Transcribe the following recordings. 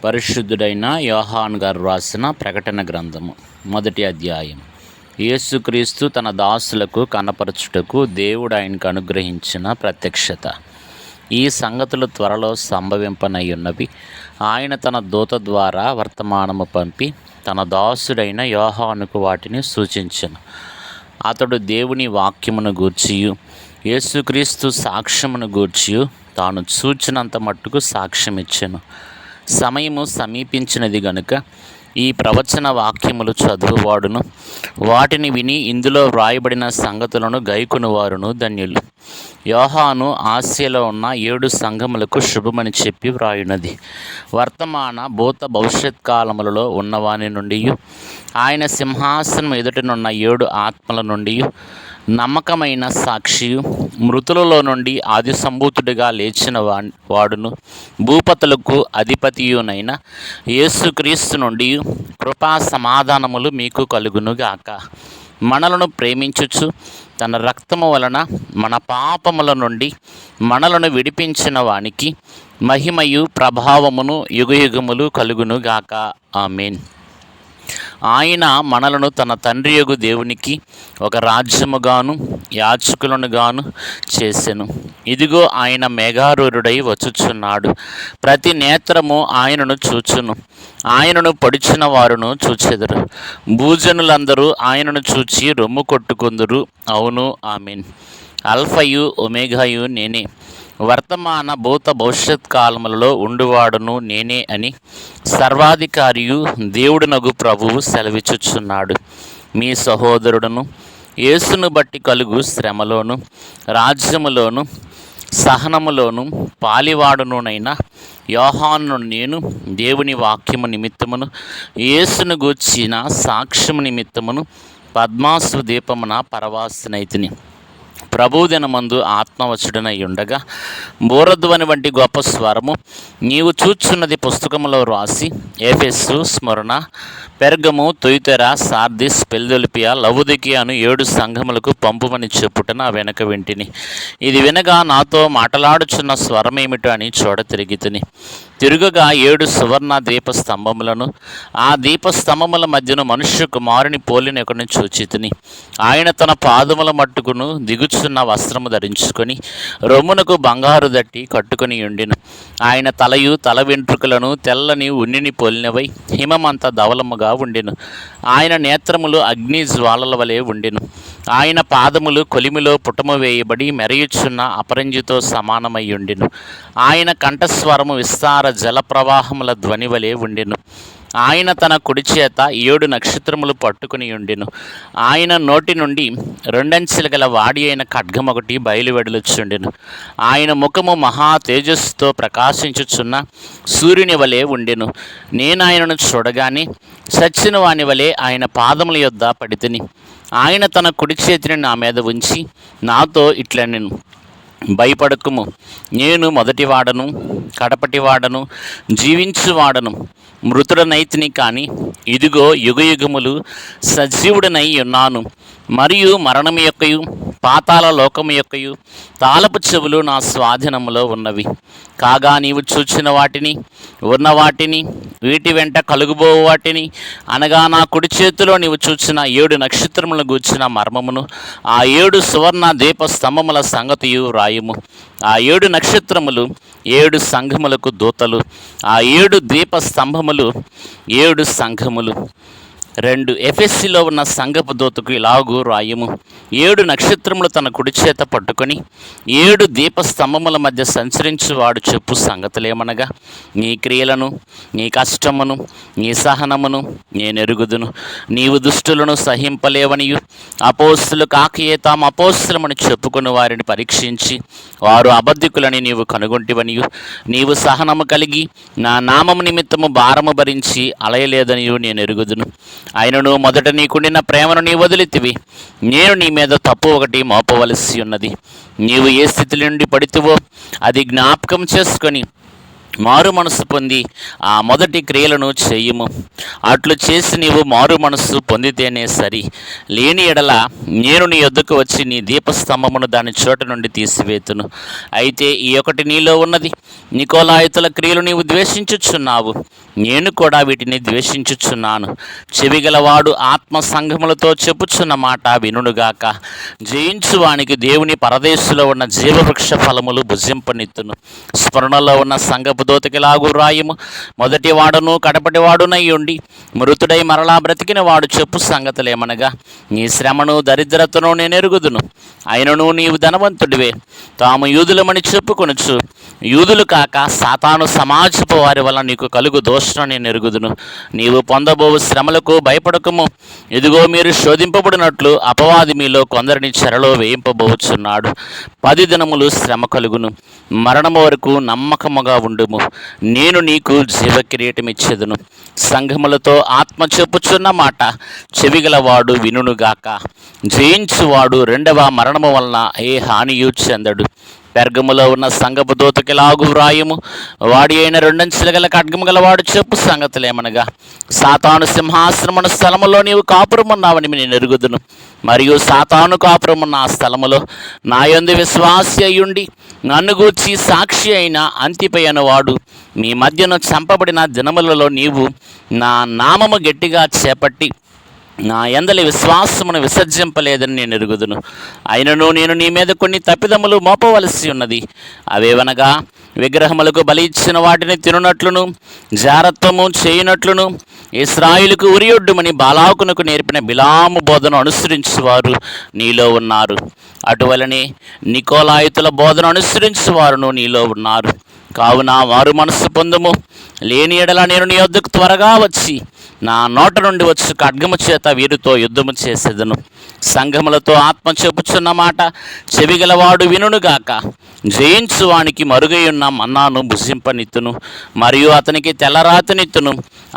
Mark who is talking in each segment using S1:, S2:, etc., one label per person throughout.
S1: పరిశుద్ధుడైన యోహాను గారు రాసిన ప్రకటన గ్రంథము 1వ అధ్యాయం. యేసుక్రీస్తు తన దాసులకు కనపరచుటకు దేవుడు ఆయనకు అనుగ్రహించిన ప్రత్యక్షత. ఈ సంగతులు త్వరలో సంభవింపనయ్యున్నవి. ఆయన తన దూత ద్వారా వర్తమానము పంపి తన దాసుడైన యోహానుకు వాటిని సూచించెను. అతడు దేవుని వాక్యమును గూర్చియు యేసుక్రీస్తు సాక్ష్యమును గూర్చియు తాను చూచినంత మట్టుకు సాక్ష్యమిచ్చెను. సమయము సమీపించినది గనుక ఈ ప్రవచన వాక్యములు చదువువాడును వాటిని విని ఇందులో వ్రాయబడిన సంగతులను గైకొనువారును ధన్యులు. యోహాను ఆసియాలో ఉన్న 7 సంఘములకు శుభమని చెప్పి వ్రాయున్నది. వర్తమాన భూత భవిష్యత్ కాలములలో ఉన్నవాని నుండి, ఆయన సింహాసనం ఎదుటనున్న 7 ఆత్మల నుండి, నమ్మకమైన సాక్షియు, మృతులలో నుండి ఆది సంభూతుడిగా లేచిన వాడును, భూపతులకు అధిపతియునైన యేసుక్రీస్తు నుండి కృపా సమాధానములు మీకు కలుగునుగాక. మనలను ప్రేమించుచు తన రక్తము వలన మన పాపముల నుండి మనలను విడిపించిన వానికి మహిమయు ప్రభావమును యుగయుగములు కలుగునుగాక. ఆమేన్. ఆయన మనలను తన తండ్రియగు దేవునికి ఒక రాజ్యముగాను యాజకులనుగాను చేసెను. ఇదిగో ఆయన మేఘారూఢుడై వచ్చుచున్నాడు. ప్రతి నేత్రము ఆయనను చూచును. ఆయనను పొడిచిన వారును చూచెదరు. భూజనులందరూ ఆయనను చూచి రొమ్ము కొట్టుకుందురు. అవును, ఆమేన్. అల్ఫయు ఒమేగాయు నేనే, వర్తమాన భూత భవిష్యత్ కాలములలో ఉండువాడును నేనే అని సర్వాధికారియు దేవుడునగు ప్రభువు సెలవిచ్చుచున్నాడు. మీ సహోదరుడును యేసును బట్టి కలుగు శ్రమలోను రాజ్యములోను సహనములోను పాలివాడునునైన యోహాను నేను దేవుని వాక్యము నిమిత్తమును యేసును గూర్చిన సాక్ష్యము నిమిత్తమును పద్మాసు దీపమున పరవాసినైతిని. ప్రభుదినమందు ఆత్మవచుడనై ఉండగా బూరధ్వని వంటి గొప్ప స్వరము నీవు చూచున్నది పుస్తకములో రాసి ఎఫెసు, స్మరణ, పెర్గము, తుయతెర, సార్దిస్, ఫిలదెల్ఫియ, లవొదికయ అను 7 సంఘములకు పంపుమని చెప్పుట నా వెనక వింటిని. ఇది వినగా నాతో మాటలాడుచున్న స్వరమేమిటో అని చూడ తిరిగితిని. తిరుగగా 7 సువర్ణ దీపస్తంభములను, ఆ దీపస్తంభముల మధ్యను మనుష్య కుమారుని పోలిన ఒకరిని చూచితిని. ఆయన తన పాదముల మట్టుకును దిగుచున్న వస్త్రము ధరించుకొని రొమ్మునకు బంగారు దట్టి కట్టుకొని ఉండెను. ఆయన తలయు తల వెంట్రుకలను తెల్లని ఉన్నిని పోలినవై హిమమంత ధవలముగా ఉండెను. ఆయన నేత్రములు అగ్ని జ్వాలల వలె ఉండెను. ఆయన పాదములు కొలిమిలో పుటము వేయబడి మెరయుచున్న అపరంజితో సమానమై ఉండెను. ఆయన కంఠస్వరము విస్తార జల ప్రవాహముల ధ్వని వలె ఉండెను. ఆయన తన కుడి చేత 7 నక్షత్రములు పట్టుకుని ఉండెను. ఆయన నోటి నుండి 2 అంచెలు గల వాడి అయిన ఖడ్గం ఒకటి బయలువెడలుచుండెను. ఆయన ముఖము మహా తేజస్సుతో ప్రకాశించుచున్న సూర్యుని వలె ఉండెను. నేను ఆయనను చూడగానే చచ్చిన వాని వలె ఆయన పాదముల యొద్ద పడితిని. ఆయన తన కుడి చేతిని నా మీద ఉంచి నాతో ఇట్లనెను, భయపడకుము, నేను మొదటివాడను కడపటివాడను జీవించువాడను. మృతుడనైతిని కానీ ఇదిగో యుగయుగములు సజీవుడనై ఉన్నాను. మరియు మరణము యొక్కయు పాతాళ లోకము యొక్కయు తాళపు చెవులు నా స్వాధీనములో ఉన్నవి. కాగా నీవు చూచిన వాటిని, ఉన్న వాటిని, వీటి వెంట కలుగుబో వాటిని, అనగా నా కుడి చేతిలో నీవు చూచిన 7 నక్షత్రములను గూర్చిన మర్మమును, ఆ 7 సువర్ణ దీప స్తంభముల సంగతియు రాయుము. ఆ 7 నక్షత్రములు 7 సంఘములకు దూతలు, ఆ 7 దీప స్తంభములు 7 సంఘములు. 2 ఎఫెస్సులో ఉన్న సంఘపు దూతకు ఇలాగూ రాయము, 7 నక్షత్రములు తన కుడి చేత పట్టుకొని 7 దీపస్తంభముల మధ్య సంచరించువాడు చెప్పు సంగతులేమనగా, నీ క్రియలను, నీ కష్టమును, నీ సహనమును నేనెరుగుదును. నీవు దుష్టులను సహింపలేవనియు అపోస్తులు కాకయే తాము అపోస్తులమని చెప్పుకుని వారిని పరీక్షించి వారు అబద్ధికులని నీవు కనుగొంటివనియు, నీవు సహనము కలిగి నా నామము నిమిత్తము భారము భరించి అలయలేదనియు నేను ఎరుగుదును. ఆయనను మొదట నీకుండిన ప్రేమను నీ వదిలితివి. నేను నీ మీద తప్పు ఒకటి మోపవలసి ఉన్నది. నీవు ఏ స్థితి నుండి పడితివో అది జ్ఞాపకం చేసుకొని మారు మనసు పొంది ఆ మొదటి క్రియలను చెయ్యము. అట్లు చేసి నీవు మారు మనసు పొందితేనే సరి. లేని ఎడల నేను నీ యొద్దకు వచ్చి నీ దీపస్తంభమును దాని చోట నుండి తీసివేతును. అయితే ఈ ఒకటి నీలో ఉన్నది, నికోలాయితుల క్రియలు నీవు ద్వేషించుచున్నావు, నేను కూడా వీటిని ద్వేషించుచున్నాను. చెవిగలవాడు ఆత్మ సంఘములతో చెప్పుచున్న మాట వినుగాక. జయించువానికి దేవుని పరదేశులో ఉన్న జీవవృక్ష ఫలములు భుజింపనిత్తును. స్మరణలో ఉన్న సంఘపు దూతకిలాగు రాయము. మొదటి వాడును కడపటి వాడునై ఉండి మృతుడై మరలా బ్రతికిన వాడు చెప్పు సంగతులేమనగా, నీ శ్రమను దరిద్రతను నేను ఎరుగుదును. అయినను నీవు ధనవంతుడివే, తాము యూదులమని చెప్పుకొనుచు యూదులు కాక సాతాను సమాజపు వారి వల్ల నీకు కలుగు దోషం నేను ఎరుగుదును. నీవు పొందబోవు శ్రమలకు భయపడకము. ఇదిగో మీరు శోధింపబడినట్లు అపవాది మీలో కొందరిని చెరలో వేయింపబోచున్నాడు. 10 దినములు శ్రమ కలుగును. మరణము వరకు నమ్మకముగా ఉండుము. నేను నీకు జీవకిరీటం ఇచ్చేదను. సంఘములతో ఆత్మ చెప్పుచున్న మాట చెవిగలవాడు వినుగాక. జయించువాడు రెండవ మరణము వలన ఏ హానియు చెందడు. పెర్గములో ఉన్న సంఘపు దూతకిలాగు వ్రాయము. వాడి అయిన 2 అంచెల గల ఖడ్గము గలవాడు చెప్పు సంగతులేమనగా, సాతాను సింహాసనమున స్థలములో నీవు కాపురమున్నావని నేను ఎరుగుదును. మరియు సాతాను కాపురమున్న ఆ స్థలములో నా యందు విశ్వాసి అయ్యుండి నన్ను గూర్చి సాక్షి అయిన అంతిపై అనువాడు మీ మధ్యను చంపబడిన దినములలో నీవు నా నామము గట్టిగా చేపట్టి నా యందలి విశ్వాసమును విసర్జింపలేదని నేను ఎరుగుదును. అయినను నేను నీ మీద కొన్ని తప్పిదములు మోపవలసి ఉన్నది. అవేవనగా, విగ్రహములకు బలి ఇచ్చిన వాటిని తినునట్లును, జారత్వము చేయనట్లును, ఇశ్రాయేలుకు ఉరియొడ్డుమని బాలాకునకు నేర్పిన బిలాము బోధను అనుసరించువారు నీలో ఉన్నారు. అటువలనే నికోలాయితుల బోధను అనుసరించువారును నీలో ఉన్నారు. కావున వారు మనస్సు పొందుము. లేని ఎడల నేను నీ యొద్దకు త్వరగా వచ్చి నా నోట నుండి వచ్చి ఖడ్గము చేత వీరితో యుద్ధము చేసేదను. సంఘములతో ఆత్మ చెప్పుచున్న మాట చెవిగలవాడు వినుగాక. జయించువానికి మరుగైయున్న మన్నాను భుజింపనిత్తును, మరియు అతనికి తెల్లరాతినిత్తును.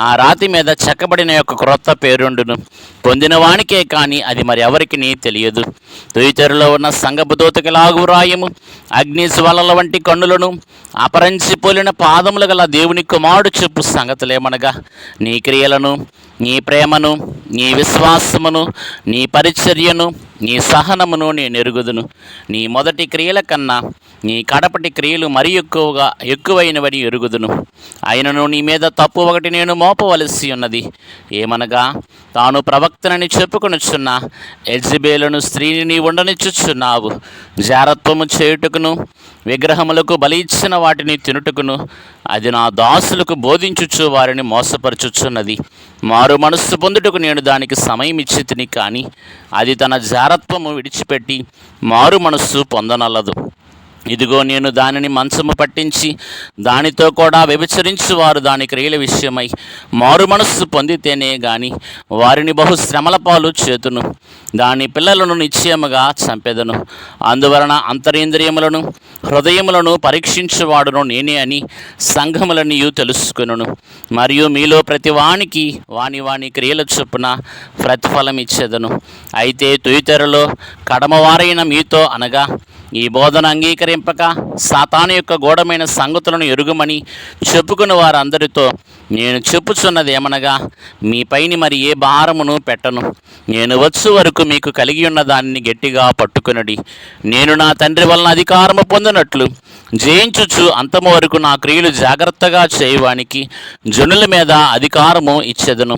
S1: ఆ రాతి మీద చెక్కబడిన యొక్క క్రొత్త పేరుండును. పొందిన వానికే కానీ అది మరి ఎవరికి తెలియదు. తుయితెరలో ఉన్న సంఘపు దూతకిలాగు వ్రాయము. అగ్ని జ్వాలల వంటి కన్నులను, అపరంచిపోలిన పాదములు గల దేవుని కుమారుడు చెప్పు సంగతులేమనగా, నీ క్రియలను, నీ ప్రేమను, నీ విశ్వాసమును, నీ పరిచర్యను, నీ సహనమును నేను ఎరుగుదును. నీ మొదటి క్రియల కన్నా నీ కడపటి క్రియలు మరి ఎక్కువైనవని ఎరుగుదును. అయినను నీ మీద తప్పు ఒకటి నేను మోపవలసి ఉన్నది. ఏమనగా, తాను ప్రవక్తనని చెప్పుకొనుచున్న యెజబెలును స్త్రీని నీ ఉండనిచ్చుచున్నావు. జారత్వము చేయుటకును, విగ్రహములకు బలి ఇచ్చిన వాటిని తినుటకును అది నా దాసులకు బోధించుచు వారిని మోసపరచుచున్నది. మారు మనస్సు పొందుటకు నేను దానికి సమయం ఇచ్చి తిని, కానీ అది తన జారత్వము విడిచిపెట్టి మారు మనస్సు పొందనల్లదు. ఇదిగో నేను దానిని మంచము పట్టించి దానితో కూడా వ్యభిచరించు వారు దాని క్రియల విషయమై మారు మనస్సు పొందితేనే గాని వారిని బహు శ్రమల పాలు చేతును. దాని పిల్లలను నిశ్చయముగా చంపెదను. అందువలన అంతరేంద్రియములను హృదయములను పరీక్షించువాడును నేనే అని సంఘములనియు తెలుసుకొనును. మరియు మీలో ప్రతి వానికి వాని క్రియల చొప్పున ప్రతిఫలం ఇచ్చేదను. అయితే తుయితెరలో కడమవారైన మీతో అనగా, ఈ బోధన అంగీకరింపక సాతాను యొక్క గూఢమైన సంగతులను ఎరుగుమని చెప్పుకుని వారందరితో నేను చెప్పుచున్నది ఏమనగా, మీపైని మరి ఏ భారమును పెట్టను. నేను వచ్చు వరకు మీకు కలిగి ఉన్న దానిని గట్టిగా పట్టుకునడి. నేను నా తండ్రి వలన అధికారము పొందినట్లు జయించుచు అంతము వరకు నా క్రియలు జాగ్రత్తగా చేయువానికి జనుల మీద అధికారము ఇచ్చెదను.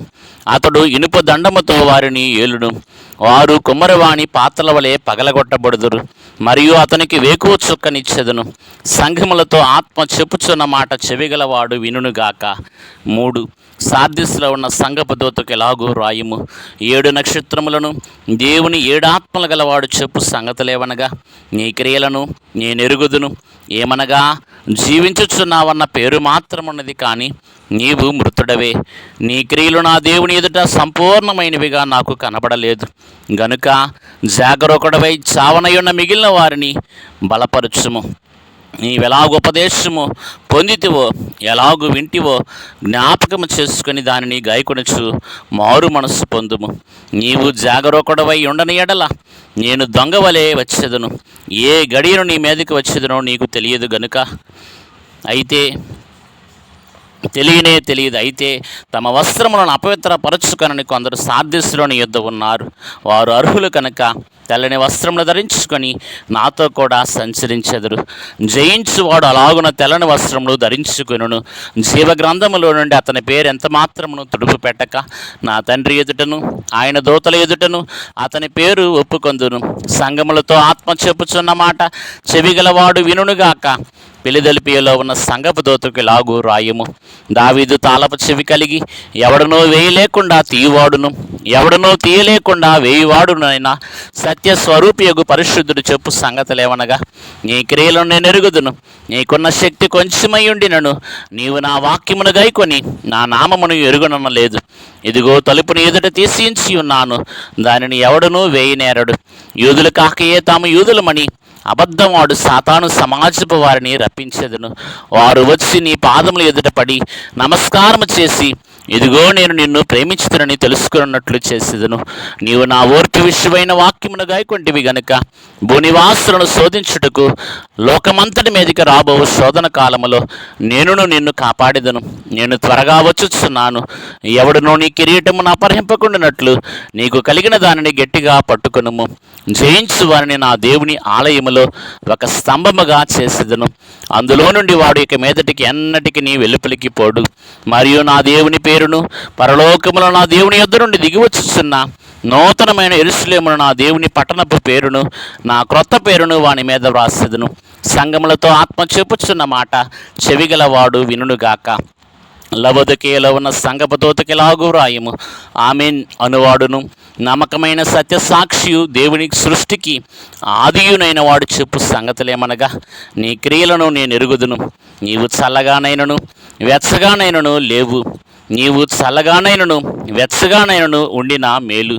S1: అతడు ఇనుప దండముతో వారిని ఏలును. వారు కుమ్మరివాణి పాత్రల వలె పగలగొట్టబడుదురు. మరియు అతనికి వేకువ చుక్కనిచ్చెదను. సంఘములతో ఆత్మ చెప్పుచున్న మాట చెవిగలవాడు వినుగాక. 3 సార్దిస్లో ఉన్న సంఘపు దూతకు ఎలాగూ రాయము. 7 నక్షత్రములను దేవుని 7 ఆత్మలు గలవాడు చెప్పు సంగతులేవనగా, నీ క్రియలను నేను ఎరుగుదును. ఏమనగా, జీవించుచున్నావన్న పేరు మాత్రమున్నది, కానీ నీవు మృతుడవే. నీ క్రియలు నా దేవుని ఎదుట సంపూర్ణమైనవిగా నాకు కనబడలేదు. గనుక జాగరూకుడవై చావనయున్న మిగిలిన వారిని బలపరచుము. నీవెలాగ ఉపదేశము పొందితివో, ఎలాగూ వింటివో జ్ఞాపకము చేసుకుని దానిని గాయకొనుచు మారు మనస్సు పొందుము. నీవు జాగరూకుడవై ఉండని ఎడల నేను దొంగవలే వచ్చేదను. ఏ గడియను నీ మీదకి వచ్చేదనో నీకు తెలియదు గనుక. అయితే తెలియదు. అయితే తమ వస్త్రములను అపవిత్రపరచుకొనని కొందరు సార్దీసులోని యుద్ధ ఉన్నారు. వారు అర్హులు కనుక తెల్లని వస్త్రములు ధరించుకొని నాతో కూడా సంచరించెదరు. జయించువాడు అలాగున తెల్లని వస్త్రములు ధరించుకొనును. జీవగ్రంథములో నుండి అతని పేరు ఎంత మాత్రమును తుడుపు పెట్టక నా తండ్రి ఎదుటను ఆయన దూతల ఎదుటను అతని పేరు ఒప్పుకొందును. సంగములతో ఆత్మ చెప్పుచున్న మాట చెవిగలవాడు వినుగాక. పిలిదెల్పియలో ఉన్న సంగపు దూతకు ఇలాగు రాయము. దావీదు తాళపు చెవి కలిగి ఎవడనో వేయలేకుండా తీయవాడును, ఎవడనో తీయలేకుండా వేయువాడునైనా సత్యస్వరూపియగు పరిశుద్ధుడు చెప్పు సంగతులేవనగా, నీ క్రియలను నేను ఎరుగుదును. నీకున్న శక్తి కొంచెమయ్యుండినను నీవు నా వాక్యమును గైకొని నా నామమును ఎరుగుననలేదు. ఇదిగో తలుపుని ఎదుట తీసించి ఉన్నాను, దానిని ఎవడనూ వేయనేరడు. యూదులు కాకయే తాము యూదులమని అబద్ధమాడు సాతాను సమాజపు వారిని రప్పించెదను. వారు వచ్చి నీ పాదముల ఎదుట పడి నమస్కారము చేసి, ఇదిగో నేను నిన్ను ప్రేమించుతునని తెలుసుకున్నట్లు చేసేదను. నీవు నా ఓర్పు విషయమైన వాక్యమును గాయకొంటివి గనుక భూనివాసులను శోధించుటకు లోకమంతటి మీదకి రాబో శోధన కాలములో నిన్ను కాపాడేదను. నేను త్వరగా వచ్చుచున్నాను. ఎవడునో నీ కిరీటమును అపహరింపకుండానట్లు నీకు కలిగిన దానిని గట్టిగా పట్టుకొనుము. జయించు వారిని నా దేవుని ఆలయములో ఒక స్తంభముగా చేసేదను. అందులో నుండి వాడు ఇక మీదటికి ఎన్నటికి నీ వెలుపలికి పోడు. మరియు నా దేవుని పేరును పరలోకములో నా దేవుని యొద్ద నుండి దిగివచ్చుచున్న నూతనమైన యెరూషలేమును నా దేవుని పట్టణపు పేరును నా క్రొత్త పేరును వాని మీద వ్రాసెదను. సంగములతో ఆత్మ చెప్పుచున్న మాట చెవిగలవాడు వినుగాక. లవొదికయలో ఉన్న సంగపు దూతకి ఇలాగు వ్రాయము. ఆమేన్ అనువాడును నమ్మకమైన సత్యసాక్షియు దేవుని సృష్టికి ఆదియునైన వాడు చెప్పు సంగతులేమనగా, నీ క్రియలను నేను ఎరుగుదును. నీవు చల్లగానైనను వెచ్చగానైనను లేవు. నీవు చల్లగానైనను వెచ్చగానైనను ఉండిన మేలు.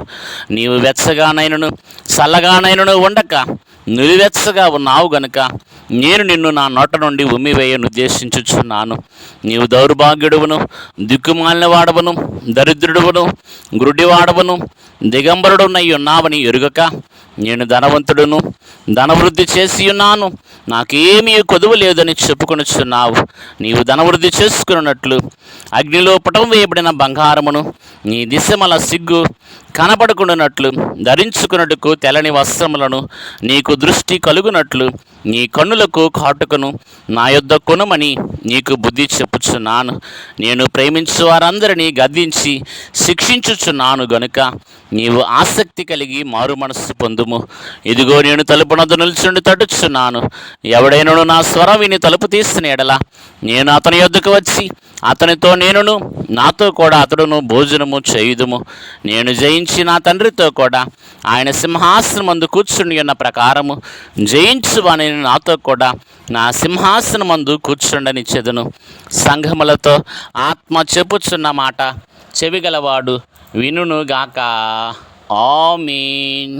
S1: నీవు వెచ్చగానైనను చల్లగానైనను ఉండక నిలువెచ్చగా ఉన్నావు గనుక నేను నిన్ను నా నోట నుండి ఉమ్మివేయను ఉద్దేశించుచున్నాను. నీవు దౌర్భాగ్యుడువును, దిక్కుమాలిన వాడవను, దరిద్రుడువును, గ్రుడ్డివాడవను, దిగంబరుడునై ఉన్నావని ఎరుగక నేను ధనవంతుడును, ధనవృద్ధి చేసి ఉన్నాను, నాకేమీ కొదువు లేదని చెప్పుకొనుచున్నావు. నీవు ధనవృద్ధి చేసుకున్నట్లు అగ్నిలో పుటం వేయబడిన బంగారమును నీ దిశమల సిగ్గు కనపడుకున్నట్లు ధరించుకున్నట్టుకు తెల్లని వస్త్రములను నీకు దృష్టి కలుగునట్లు నీ కన్నులకు కాటుకను నా యొద్ద కొనుమని నీకు బుద్ధి చెప్పుచున్నాను. నేను ప్రేమించు వారందరినీ గద్దించి శిక్షించుచున్నాను గనుక నీవు ఆసక్తి కలిగి మారు మనస్సు పొందుము. ఇదిగో నేను తలుపు నద్ద నిల్చుండి తట్టుచున్నాను. ఎవడైనను నా స్వరం విని తలుపు తీసిన ఎడల నేను అతని యొద్దకు వచ్చి అతనితో నేనును నాతో కూడా అతడును భోజనము చేయుదుము. నేను జయించి నా తండ్రితో కూడా ఆయన సింహాసనమందు కూర్చుని ఉన్న ప్రకారము జయించు వానిని నాతో కూడా నా సింహాసనమందు కూర్చుండనిచ్చెదను. సంఘములతో ఆత్మ చెప్పుచున్న మాట చెవిగలవాడు వినుగాక. ఆమేన్.